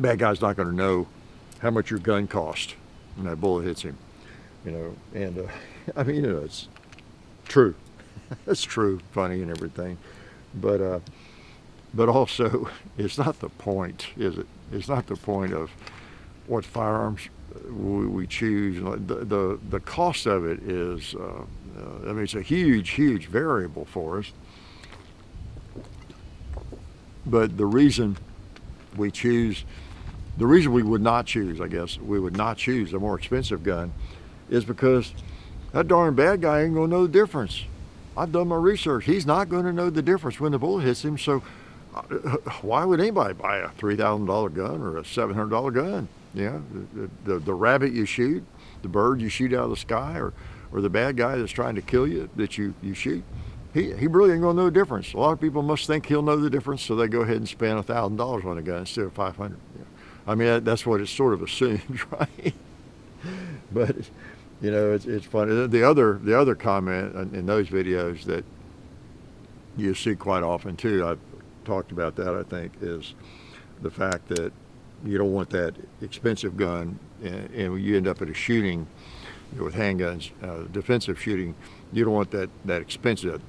bad guy's not going to know how much your gun cost when that bullet hits him, you know. And I mean, you know, it's true. It's true, funny and everything, but also it's not the point, is it? It's not the point of what firearms we choose. The cost of it is, I mean, it's a huge variable for us. But the reason we would not choose, I guess, we would not choose a more expensive gun is because that darn bad guy ain't gonna know the difference. I've done my research. He's not gonna know the difference when the bullet hits him, so why would anybody buy a $3,000 gun or a $700 gun? Yeah, the rabbit you shoot, the bird you shoot out of the sky, or the bad guy that's trying to kill you that you shoot, he really ain't gonna know the difference. A lot of people must think he'll know the difference, so they go ahead and spend $1,000 on a gun instead of $500. Yeah. I mean, that's what it sort of assumes, right? But you know, it's funny. The other comment in those videos that you see quite often too, I've talked about that, I think, is the fact that you don't want that expensive gun, and when you end up at a shooting, you know, with handguns, defensive shooting, you don't want that expensive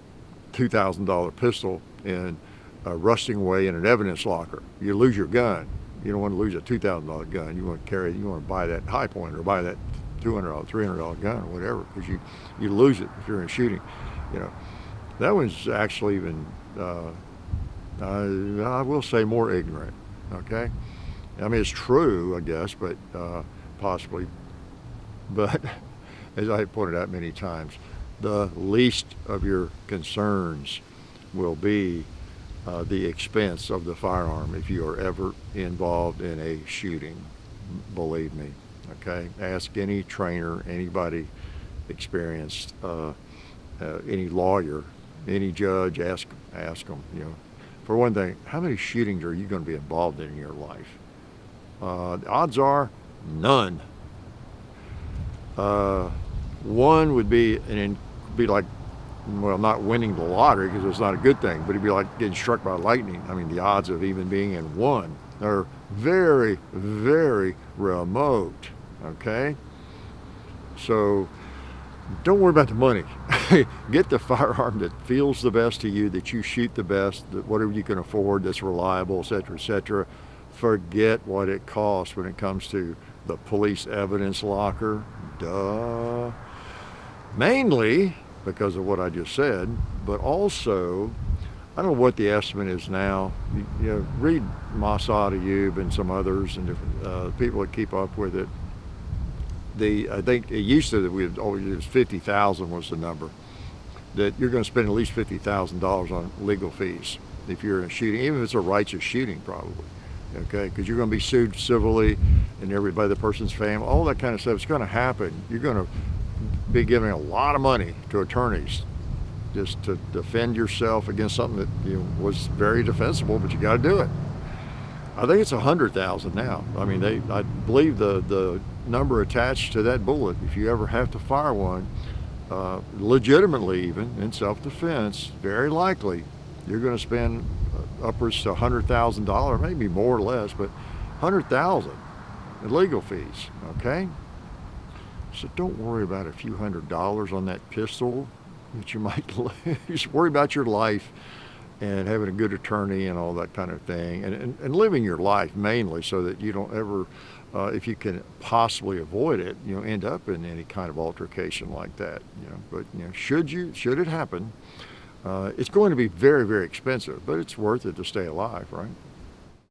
$2,000 pistol in rusting away in an evidence locker. You lose your gun. You don't want to lose a $2,000 gun. You want to buy that high point or buy that $200, $300 gun or whatever, because you lose it if you're in shooting. You know, that one's actually even, I will say, more ignorant. Okay, I mean, it's true, I guess, but possibly. But as I pointed out many times, the least of your concerns will be the expense of the firearm if you are ever involved in a shooting. Believe me. Okay, ask any trainer, anybody experienced, any lawyer, any judge. Ask them. You know, for one thing, how many shootings are you going to be involved in your life? The odds are none. One would be like, well, not winning the lottery, because it's not a good thing, but it'd be like getting struck by lightning. I mean, the odds of even being in one are very, very remote. Okay, so don't worry about the money. Get the firearm that feels the best to you, that you shoot the best, that whatever you can afford, that's reliable, etc., etc. Forget what it costs when it comes to the police evidence locker. Duh. Mainly because of what I just said, but also, I don't know what the estimate is now. You know, read Mossad Ayub and some others and different people that keep up with it. I think it used to that it was 50,000 was the number, that you're going to spend at least $50,000 on legal fees if you're in a shooting, even if it's a righteous shooting, probably. Okay, because you're going to be sued civilly, and by the person's family, all that kind of stuff. It's going to happen. You're going to be giving a lot of money to attorneys just to defend yourself against something that was very defensible, but you got to do it. I think it's 100,000 now. I mean, I believe the number attached to that bullet, if you ever have to fire one, legitimately, even in self-defense, very likely you're going to spend upwards to $100,000, maybe more or less, but 100,000 in legal fees. Okay, so don't worry about a few $100s on that pistol that you might lose. Worry about your life and having a good attorney and all that kind of thing, and living your life mainly, so that you don't ever, if you can possibly avoid it, end up in any kind of altercation like that. But should it happen, it's going to be very, very expensive, but it's worth it to stay alive, right?